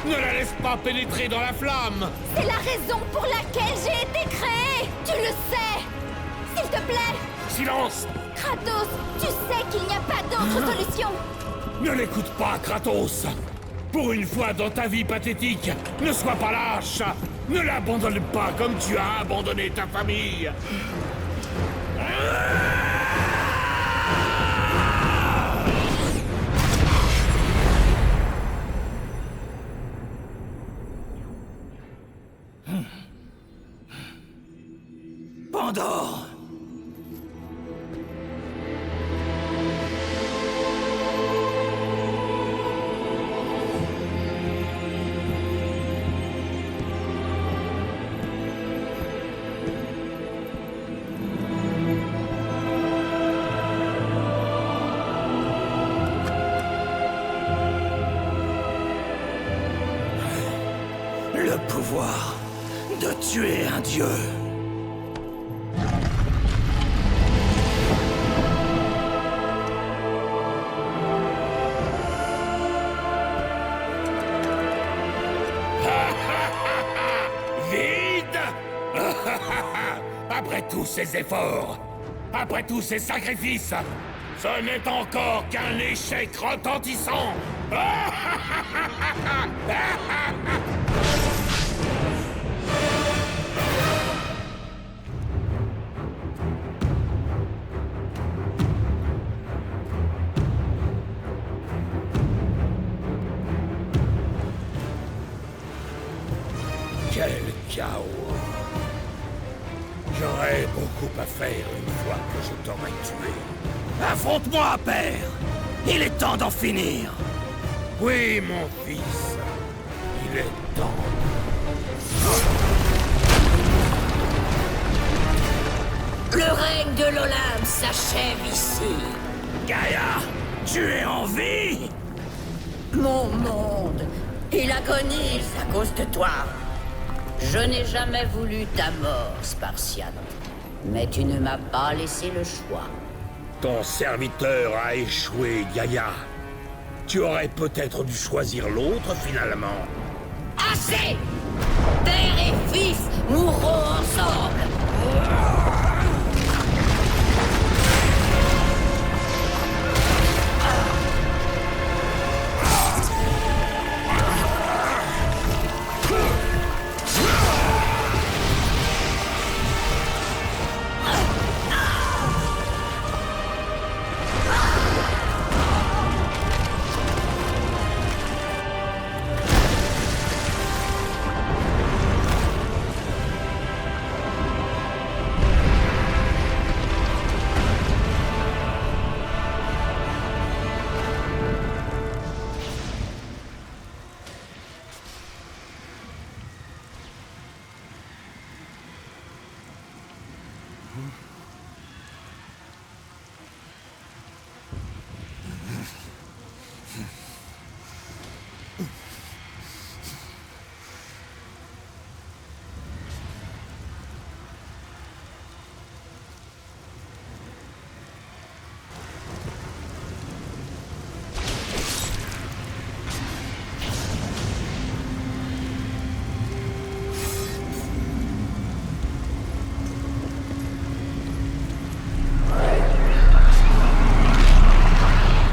Ne la laisse pas pénétrer dans la flamme! C'est la raison pour laquelle j'ai été créé! Tu le sais! S'il te plaît! Silence! Kratos, tu sais qu'il n'y a pas d'autre solution! Ne l'écoute pas, Kratos! Pour une fois dans ta vie pathétique, ne sois pas lâche! Ne l'abandonne pas comme tu as abandonné ta famille! Pandore! Le pouvoir de tuer un dieu. Vide! Après tous ces efforts, après tous ces sacrifices, ce n'est encore qu'un échec retentissant! Quel chaos! J'aurais beaucoup à faire une fois que je t'aurai tué. Affronte-moi, père! Il est temps d'en finir! Oui, mon fils, il est temps. Le règne de l'Olympe s'achève ici. Gaïa, tu es en vie! Mon monde, il agonise à cause de toi. Je n'ai jamais voulu ta mort, Spartiate. Mais tu ne m'as pas laissé le choix. Ton serviteur a échoué, Gaïa. Tu aurais peut-être dû choisir l'autre, finalement. Assez! Père et fils mourront ensemble.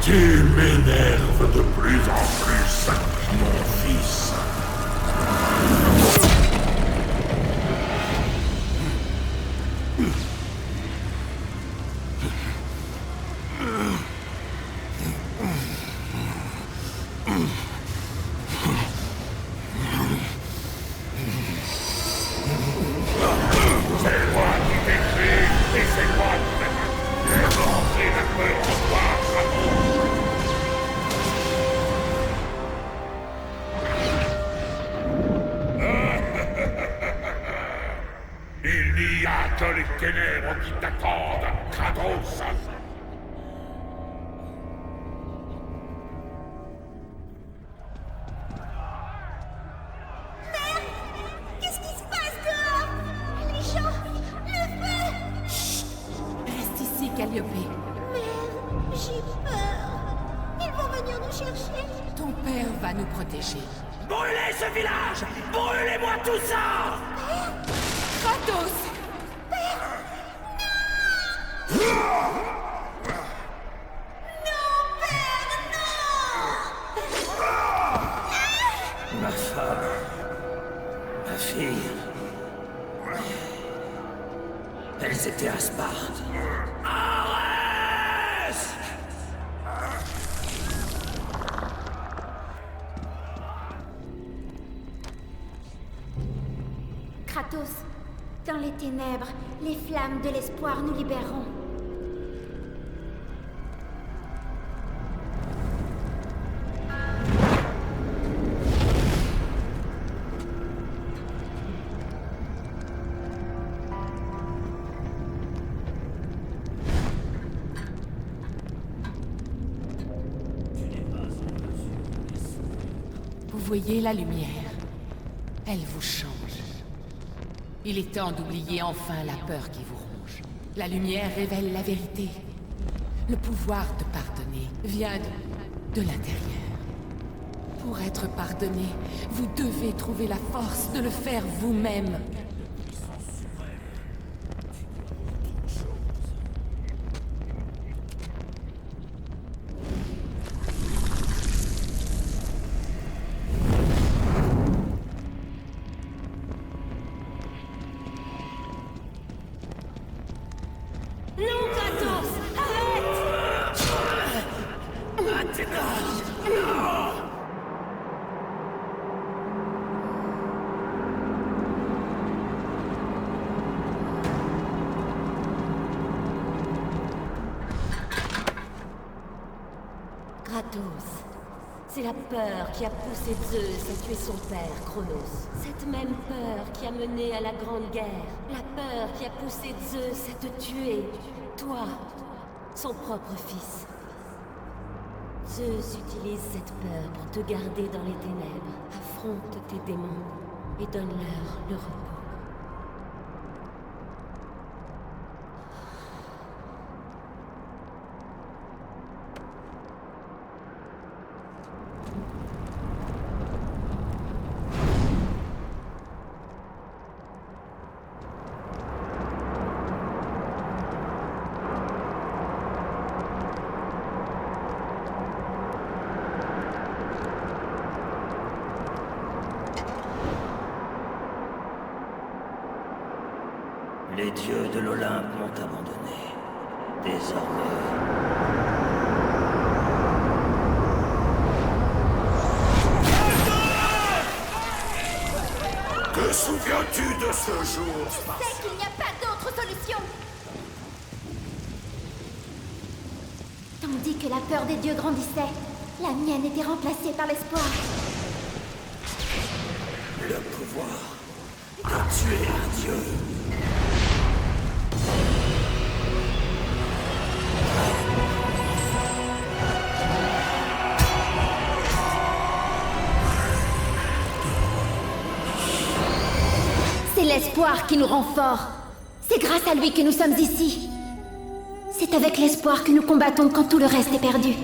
Tu m'énerves de plus en plus, mon fils. C'est moi qui t'ai créé, et c'est moi qui t'ai lancé la peur en toi, Kratos. Il n'y a que les ténèbres qui t'attendent, Kratos. Qu'est-ce qui se passe dehors? Les gens, le feu! Reste ici, Calliope. Merde, j'ai peur. Ils vont venir nous chercher. Ton père va nous protéger. Brûlez ce village! Brûlez-moi tout ça! Kratos! Ma femme... ma fille... elles étaient à Sparte. Arès! Kratos, dans les ténèbres, les flammes de l'espoir nous libéreront. Vous voyez la lumière? Elle vous change. Il est temps d'oublier enfin la peur qui vous ronge. La lumière révèle la vérité. Le pouvoir de pardonner vient de l'intérieur. Pour être pardonné, vous devez trouver la force de le faire vous-même. Kratos, c'est la peur qui a poussé Zeus à tuer son père, Chronos. Cette même peur qui a mené à la Grande Guerre. La peur qui a poussé Zeus à te tuer, toi, son propre fils. Zeus utilise cette peur pour te garder dans les ténèbres. Affronte tes démons et donne-leur le repos. Les dieux de l'Olympe m'ont abandonné. Désormais... Te souviens-tu de ce jour, Je sais qu'il n'y a pas d'autre solution. Tandis que la peur des dieux grandissait, la mienne était remplacée par l'espoir. Le pouvoir de tuer un dieu. C'est l'espoir qui nous rend forts. C'est grâce à lui que nous sommes ici. C'est avec l'espoir que nous combattons quand tout le reste est perdu.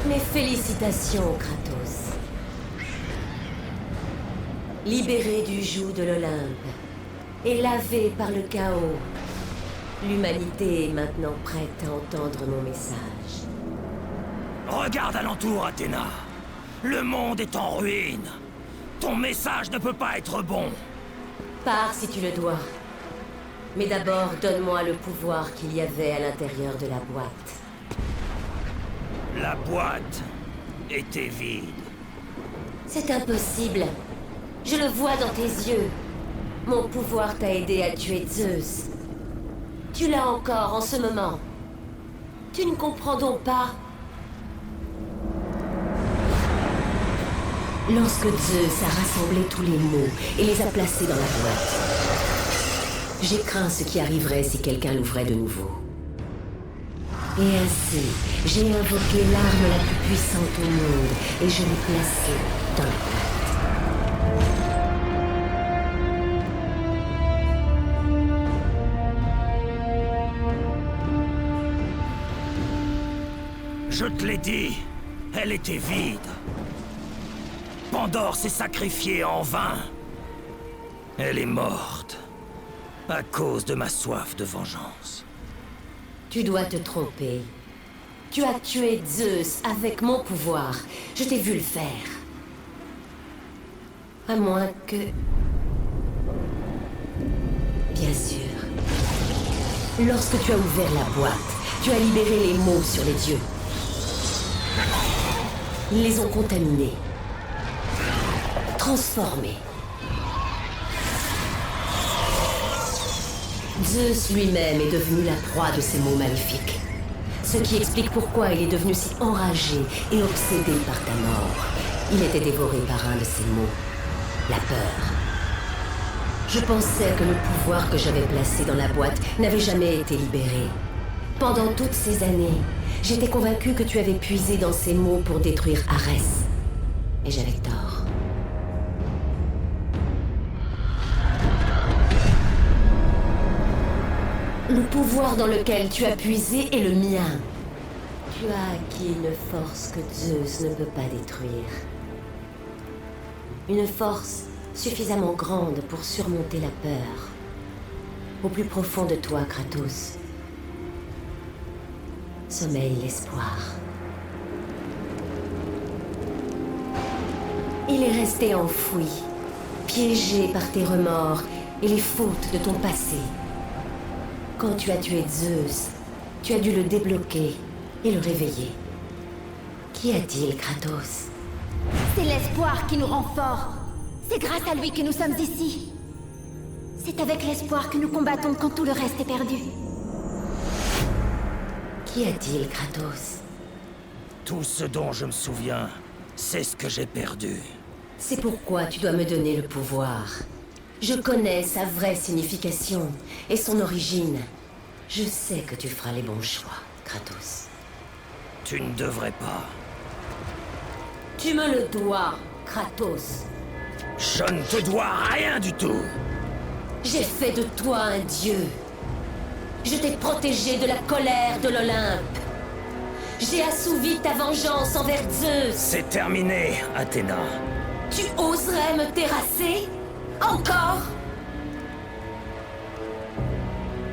Mes félicitations, Kratos. Libéré du joug de l'Olympe et lavé par le chaos, l'humanité est maintenant prête à entendre mon message. Regarde alentour, Athéna. Le monde est en ruine. Ton message ne peut pas être bon. Pars si tu le dois. Mais d'abord, donne-moi le pouvoir qu'il y avait à l'intérieur de la boîte. La boîte était vide. C'est impossible. Je le vois dans tes yeux. Mon pouvoir t'a aidé à tuer Zeus. Tu l'as encore en ce moment. Tu ne comprends donc pas? Lorsque Zeus a rassemblé tous les mots et les a placés dans la boîte, j'ai craint ce qui arriverait si quelqu'un l'ouvrait de nouveau. Et ainsi, j'ai invoqué l'arme la plus puissante au monde et je l'ai placée dans la boîte. Je te l'ai dit, elle était vide. Pandore s'est sacrifiée en vain. Elle est morte à cause de ma soif de vengeance. Tu dois te tromper. Tu as tué Zeus avec mon pouvoir. Je t'ai vu le faire. À moins que... Bien sûr. Lorsque tu as ouvert la boîte, tu as libéré les mots sur les dieux. Ils les ont contaminés. Transformés. Zeus lui-même est devenu la proie de ces mots maléfiques. Ce qui explique pourquoi il est devenu si enragé et obsédé par ta mort. Il était dévoré par un de ces mots, la peur. Je pensais que le pouvoir que j'avais placé dans la boîte n'avait jamais été libéré. Pendant toutes ces années, j'étais convaincue que tu avais puisé dans ces mots pour détruire Arès. Et j'avais tort. Le pouvoir dans lequel tu as puisé est le mien. Tu as acquis une force que Zeus ne peut pas détruire. Une force suffisamment grande pour surmonter la peur. Au plus profond de toi, Kratos, sommeille l'espoir. Il est resté enfoui, piégé par tes remords et les fautes de ton passé. Quand tu as tué Zeus, tu as dû le débloquer et le réveiller. Qu'y a-t-il, Kratos? C'est l'espoir qui nous rend forts. C'est grâce à lui que nous sommes ici. C'est avec l'espoir que nous combattons quand tout le reste est perdu. Qu'y a-t-il, Kratos? Tout ce dont je me souviens, c'est ce que j'ai perdu. C'est pourquoi tu dois me donner le pouvoir. Je connais sa vraie signification et son origine. Je sais que tu feras les bons choix, Kratos. Tu ne devrais pas. Tu me le dois, Kratos. Je ne te dois rien du tout. J'ai fait de toi un dieu. Je t'ai protégé de la colère de l'Olympe. J'ai assouvi ta vengeance envers Zeus. C'est terminé, Athéna. Tu oserais me terrasser? Encore?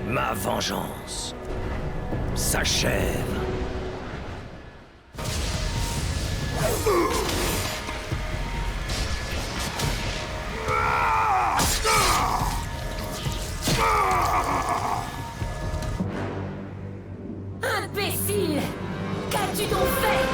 Ma vengeance s'achève. Imbécile! Qu'as-tu donc fait?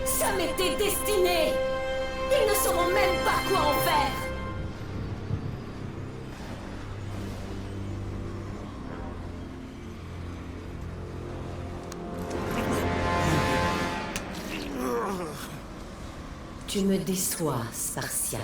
Ça m'était destiné! Ils ne sauront même pas quoi en faire! Tu me déçois, Spartiate.